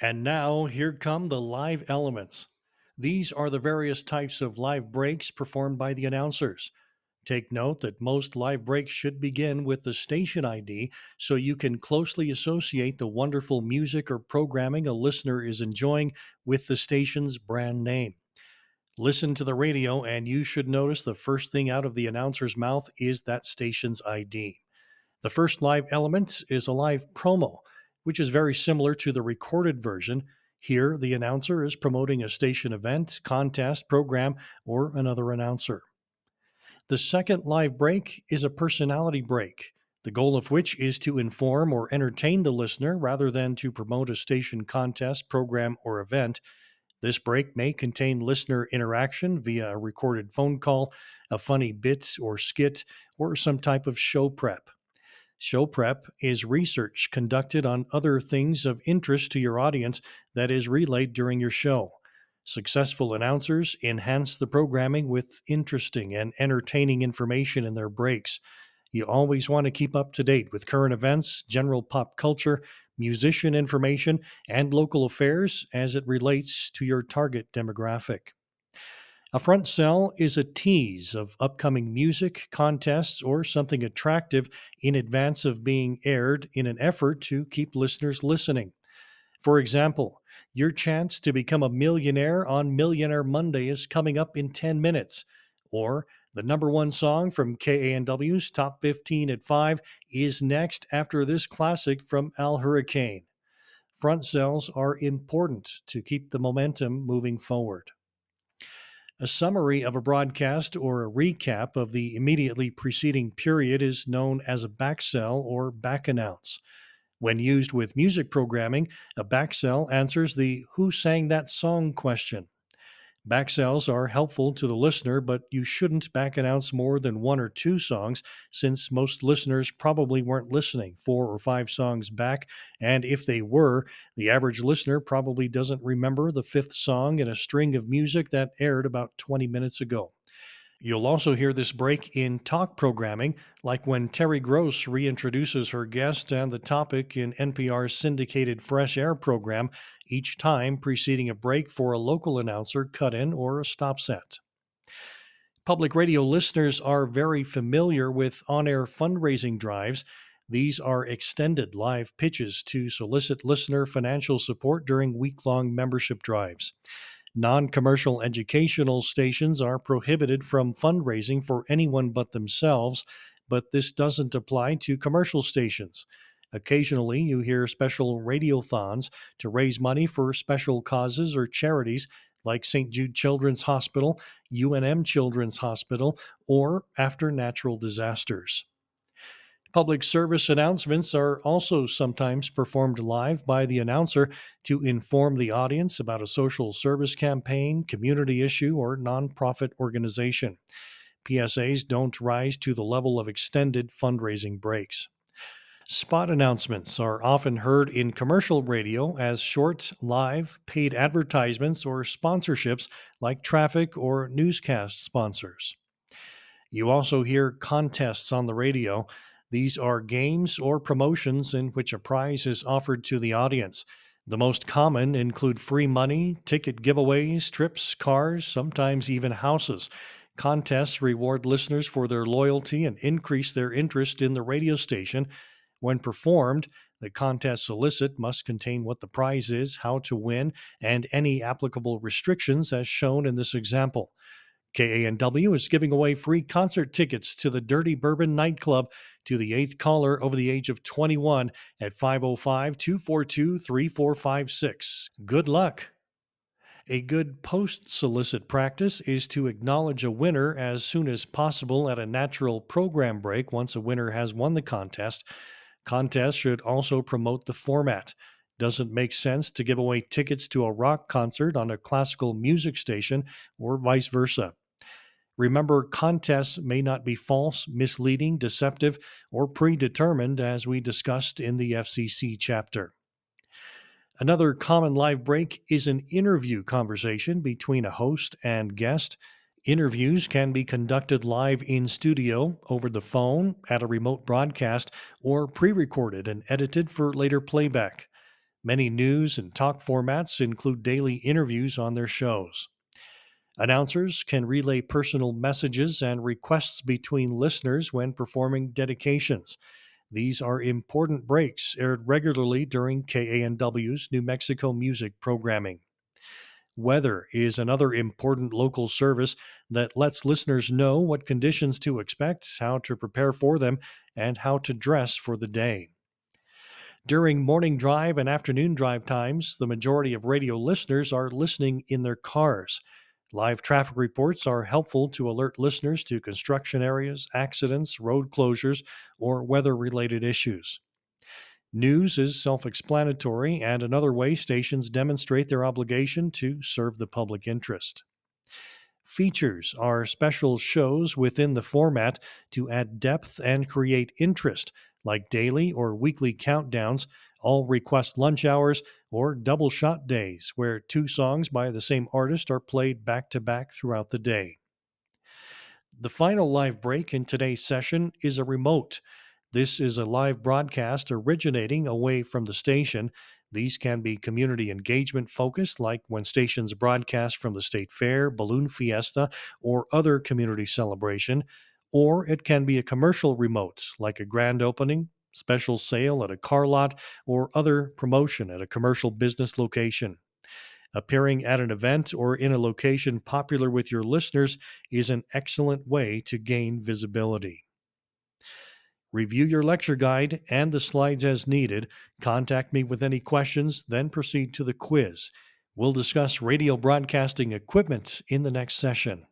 And now, here come the live elements. These are the various types of live breaks performed by the announcers. Take note that most live breaks should begin with the station ID so you can closely associate the wonderful music or programming a listener is enjoying with the station's brand name. Listen to the radio, and you should notice the first thing out of the announcer's mouth is that station's ID. The first live element is a live promo, which is very similar to the recorded version. Here, the announcer is promoting a station event, contest, program, or another announcer. The second live break is a personality break, the goal of which is to inform or entertain the listener rather than to promote a station contest, program, or event. This break may contain listener interaction via a recorded phone call, a funny bit or skit, or some type of show prep. Show prep is research conducted on other things of interest to your audience that is relayed during your show. Successful announcers enhance the programming with interesting and entertaining information in their breaks. You always want to keep up to date with current events, general pop culture, musician information, and local affairs as it relates to your target demographic. A front sell is a tease of upcoming music, contests, or something attractive in advance of being aired in an effort to keep listeners listening. For example, your chance to become a millionaire on Millionaire Monday is coming up in 10 minutes. Or the number one song from KANW's Top 15 at 5 is next after this classic from Al Hurricane. Front sells are important to keep the momentum moving forward. A summary of a broadcast or a recap of the immediately preceding period is known as a backsell or back announce. When used with music programming, a backsell answers the "Who sang that song?" question. Backsells are helpful to the listener, but you shouldn't back announce more than one or two songs, since most listeners probably weren't listening 4 or 5 songs back, and if they were, the average listener probably doesn't remember the fifth song in a string of music that aired about 20 minutes ago. You'll also hear this break in talk programming, like when Terry Gross reintroduces her guest and the topic in NPR's syndicated Fresh Air program, each time preceding a break for a local announcer cut in or a stop set. Public radio listeners are very familiar with on air fundraising drives. These are extended live pitches to solicit listener financial support during week long membership drives. Non commercial educational stations are prohibited from fundraising for anyone but themselves, but this doesn't apply to commercial stations. Occasionally, you hear special radiothons to raise money for special causes or charities like St. Jude Children's Hospital, UNM Children's Hospital, or after natural disasters. Public service announcements are also sometimes performed live by the announcer to inform the audience about a social service campaign, community issue, or nonprofit organization. PSAs don't rise to the level of extended fundraising breaks. Spot announcements are often heard in commercial radio as short, live, paid advertisements or sponsorships like traffic or newscast sponsors. You also hear contests on the radio. These are games or promotions in which a prize is offered to the audience. The most common include free money, ticket giveaways, trips, cars, sometimes even houses. Contests reward listeners for their loyalty and increase their interest in the radio station. When performed, the contest solicit must contain what the prize is, how to win, and any applicable restrictions as shown in this example. KANW is giving away free concert tickets to the Dirty Bourbon nightclub to the eighth caller over the age of 21 at 505 242 3456. Good luck. A good post solicit practice is to acknowledge a winner as soon as possible at a natural program break once a winner has won the contest. Contests should also promote the format. Doesn't make sense to give away tickets to a rock concert on a classical music station or vice versa. Remember, contests may not be false, misleading, deceptive, or predetermined, as we discussed in the FCC chapter. Another common live break is an interview conversation between a host and guest. Interviews can be conducted live in studio, over the phone, at a remote broadcast, or pre recorded and edited for later playback. Many news and talk formats include daily interviews on their shows. Announcers can relay personal messages and requests between listeners when performing dedications. These are important breaks aired regularly during KANW's New Mexico music programming. Weather is another important local service that lets listeners know what conditions to expect, how to prepare for them, and how to dress for the day. During morning drive and afternoon drive times, the majority of radio listeners are listening in their cars. Live traffic reports are helpful to alert listeners to construction areas, accidents, road closures, or weather related issues. News is self explanatory and another way stations demonstrate their obligation to serve the public interest. Features are special shows within the format to add depth and create interest, like daily or weekly countdowns, all request lunch hours, or double shot days, where two songs by the same artist are played back to back throughout the day. The final live break in today's session is a remote. This is a live broadcast originating away from the station. These can be community engagement focused, like when stations broadcast from the state fair, balloon fiesta, or other community celebration, or it can be a commercial remote, like a grand opening, special sale at a car lot, or other promotion at a commercial business location. Appearing at an event or in a location popular with your listeners is an excellent way to gain visibility. Review your lecture guide and the slides as needed. Contact me with any questions, then proceed to the quiz. We'll discuss radio broadcasting equipment in the next session.